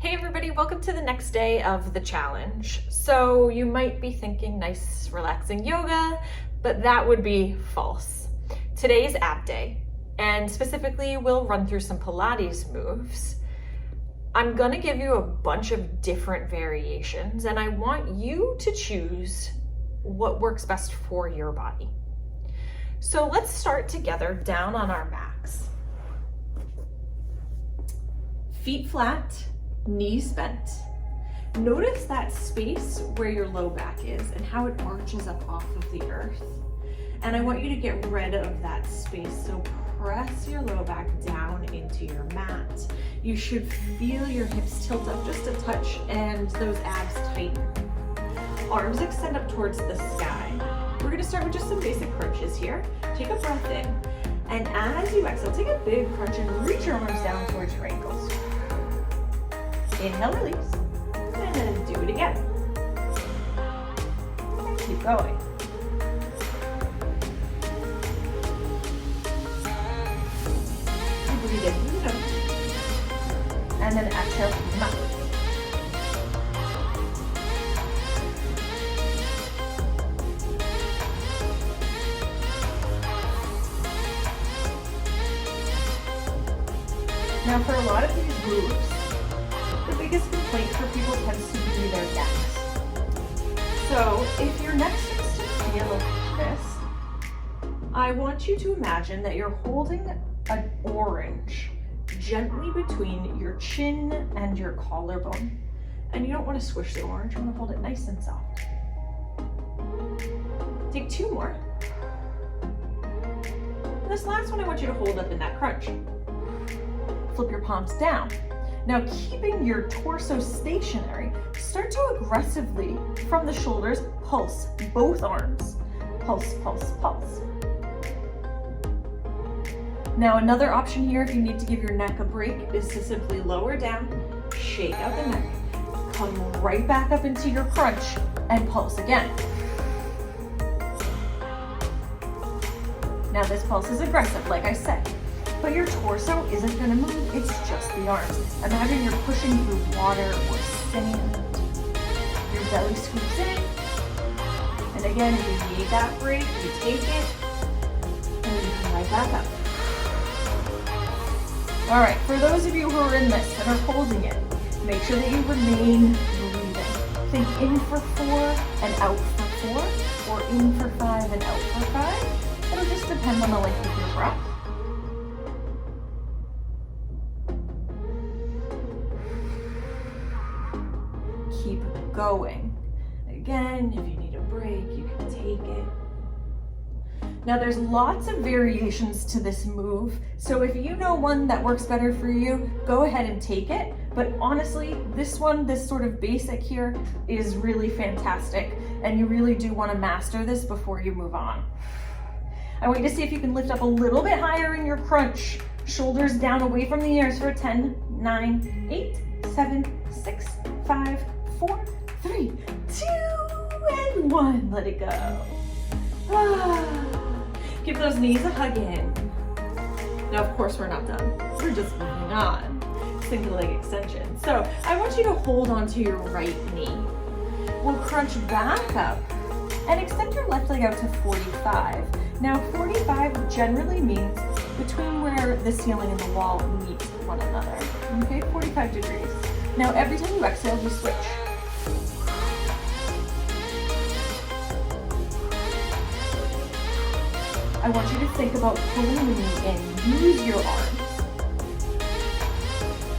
Hey everybody, welcome to the next day of the challenge. So you might be thinking nice, relaxing yoga, but that would be false. Today's ab day, and specifically we'll run through some Pilates moves. I'm gonna give you a bunch of different variations, and I want you to choose what works best for your body. So let's start together down on our backs. Feet flat, knees bent. Notice that space where your low back is and how it arches up off of the earth. And I want you to get rid of that space. So press your low back down into your mat. You should feel your hips tilt up just a touch and those abs tighten. Arms extend up towards the sky. We're gonna start with just some basic crunches here. Take a breath in. And as you exhale, take a big crunch and reach your arms down towards your ankles. Inhale, release, and then do it again. Keep going. And breathe in through the nose. And then exhale through the mouth. Now for a lot of these moves, the biggest complaint for people tends to be their necks. So if your neck starts to feel like this, I want you to imagine that you're holding an orange gently between your chin and your collarbone. And you don't want to squish the orange, you want to hold it nice and soft. Take two more. And this last one I want you to hold up in that crunch. Flip your palms down. Now, keeping your torso stationary, start to aggressively, from the shoulders, pulse both arms. Pulse, pulse, pulse. Now, another option here, if you need to give your neck a break, is to simply lower down, shake out the neck, come right back up into your crunch, and pulse again. Now, this pulse is aggressive, like I said. But your torso isn't gonna move, it's just the arms. Imagine you're pushing through water or sand. Your belly scoops in. And again, if you need that break, you take it, and you come right back up. All right, for those of you who are in this and are holding it, make sure that you remain breathing. Think in for 4 and out for 4, or in for 5 and out for 5. It'll just depend on the length of your breath. Keep going. Again, if you need a break, you can take it. Now there's lots of variations to this move, so if you know one that works better for you, go ahead and take it. But honestly, this one, this sort of basic here, is really fantastic, and you really do want to master this before you move on. I want you to see if you can lift up a little bit higher in your crunch. Shoulders down away from the ears for 10, 9, 8, 7, 6, 5, 4, 3, 2, and 1. Let it go. Give those knees a hug in. Now, of course, we're not done. We're just moving on. Single leg extension. So I want you to hold onto your right knee. We'll crunch back up and extend your left leg out to 45. Now, 45 generally means between where the ceiling and the wall meet one another. Okay, 45 degrees. Now, every time you exhale, you switch. I want you to think about pulling the knee in. Use your arms.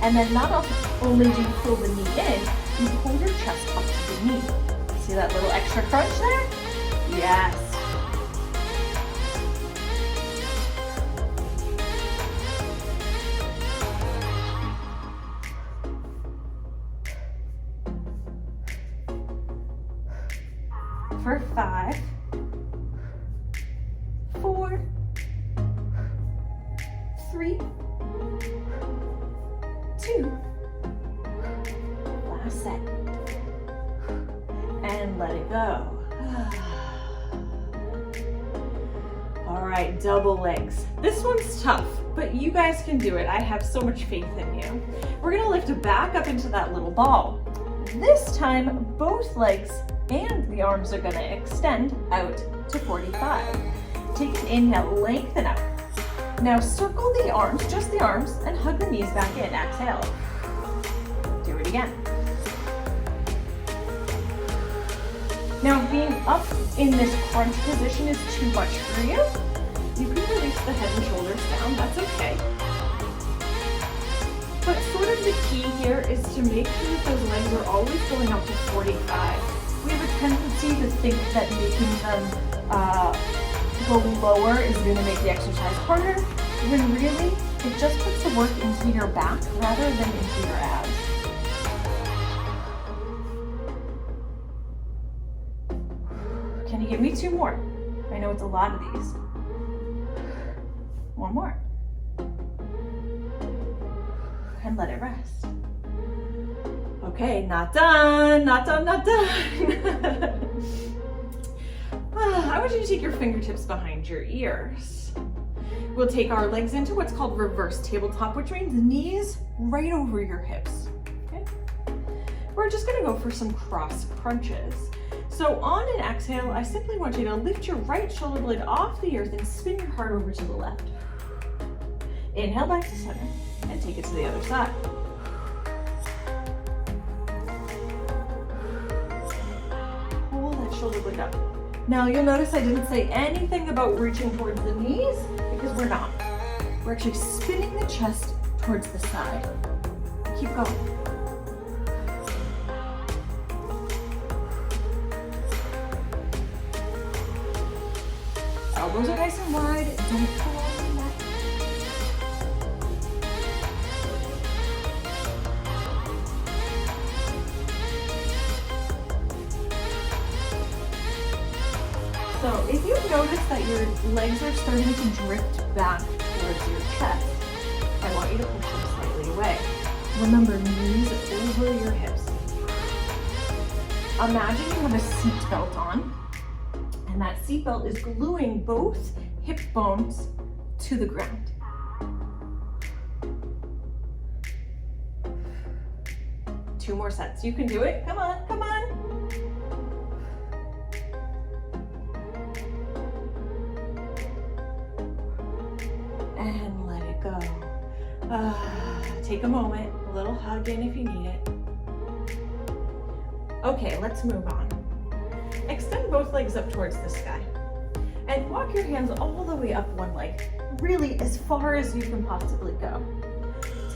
And then not only do you pull the knee in, you pull your chest up to the knee. See that little extra crunch there? Yes. For 5, 4, 3, 2, last set, and let it go. All right, double legs. This one's tough. but you guys can do it. I have so much faith in you. We're gonna lift back up into that little ball. This time, both legs and the arms are gonna extend out to 45. Take an inhale, lengthen out. Now circle the arms, just the arms, and hug the knees back in. Exhale. Do it again. Now, being up in this crunch position is too much for you. You can release the head and shoulders down, that's okay. But sort of the key here is to make sure that those legs are always going up to 45. We have a tendency to think that making them go lower is going to make the exercise harder, when really it just puts the work into your back rather than into your abs. Can you give me 2 more? I know it's a lot of these. 1 more. And let it rest. Okay, not done, not done, not done. I want you to take your fingertips behind your ears. We'll take our legs into what's called reverse tabletop, which means knees right over your hips. Okay? We're just gonna go for some cross crunches. So on an exhale, I simply want you to lift your right shoulder blade off the earth and spin your heart over to the left. Inhale back to center and take it to the other side. Pull that shoulder blade up. Now you'll notice I didn't say anything about reaching towards the knees because we're not. We're actually spinning the chest towards the side. Keep going. Elbows are nice and wide. Don't pull on the neck. So if you notice that your legs are starting to drift back towards your chest, I want you to push them slightly away. Remember, knees over your hips. Imagine you have a seat belt on, and that seat belt is gluing both hip bones to the ground. Two more sets. You can do it. Come on, come on. And let it go. Take a moment, a little hug in if you need it. Okay, let's move on. Extend both legs up towards the sky. And walk your hands all the way up one leg, really as far as you can possibly go.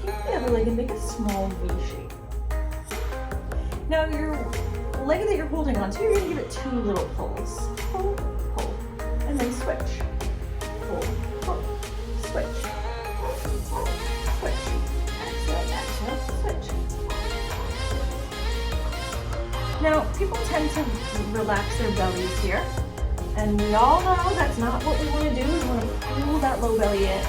Take the other leg and make a small V shape. Now your leg that you're holding on to, you're gonna give it 2 little pulls. Pull, pull, and then switch. Pull, pull, switch. Pull, switch. Exhale, exhale, switch. Now, people tend to relax their bellies here, and we all know that's not what we want to do. We want to pull that low belly in.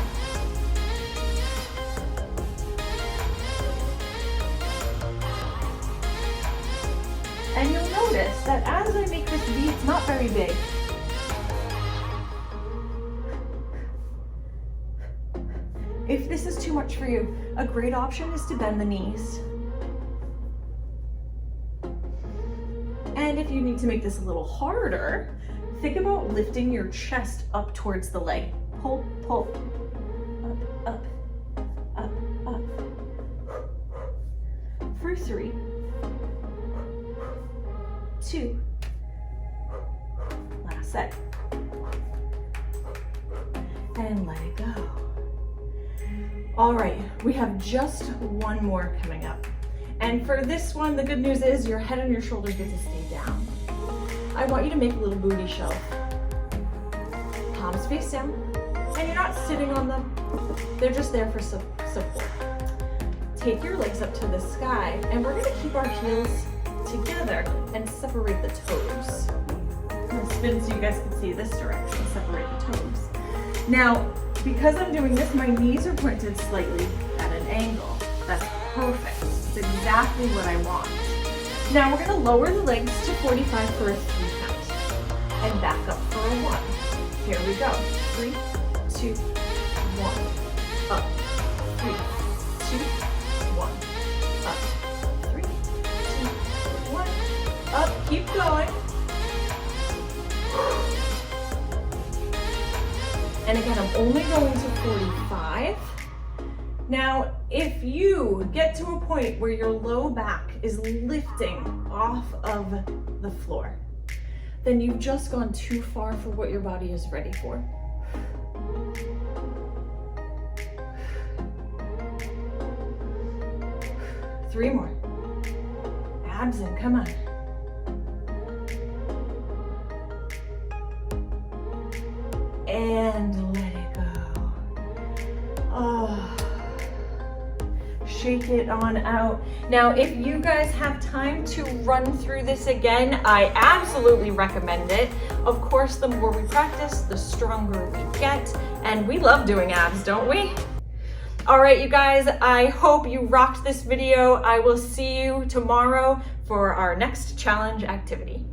And you'll notice that as I make this V, it's not very big. If this is too much for you, a great option is to bend the knees. And if you need to make this a little harder, think about lifting your chest up towards the leg. Pull, pull, up, up, up, up. For 3, 2, last set. And let it go. All right, we have just one more coming up. And for this one, the good news is your head and your shoulders get to stay down. I want you to make a little booty shelf. Palms face down, and you're not sitting on them. They're just there for support. Take your legs up to the sky, and we're gonna keep our heels together and separate the toes. I'm gonna spin so you guys can see this direction, separate the toes. Now, because I'm doing this, my knees are pointed slightly at an angle. That's perfect. It's exactly what I want. Now we're gonna lower the legs to 45 for a 3 count and back up for a 1. Here we go. 3, 2, 1. Up. 3, 2, 1. Up. 3, 2, 1. Up. Keep going. And again, I'm only going to 45. Now, if you get to a point where your low back is lifting off of the floor, then you've just gone too far for what your body is ready for. Three more. Abs in, come on. And let it go. Oh. Shake it on out. Now, if you guys have time to run through this again, I absolutely recommend it. Of course, the more we practice, the stronger we get. And we love doing abs, don't we? All right, you guys, I hope you rocked this video. I will see you tomorrow for our next challenge activity.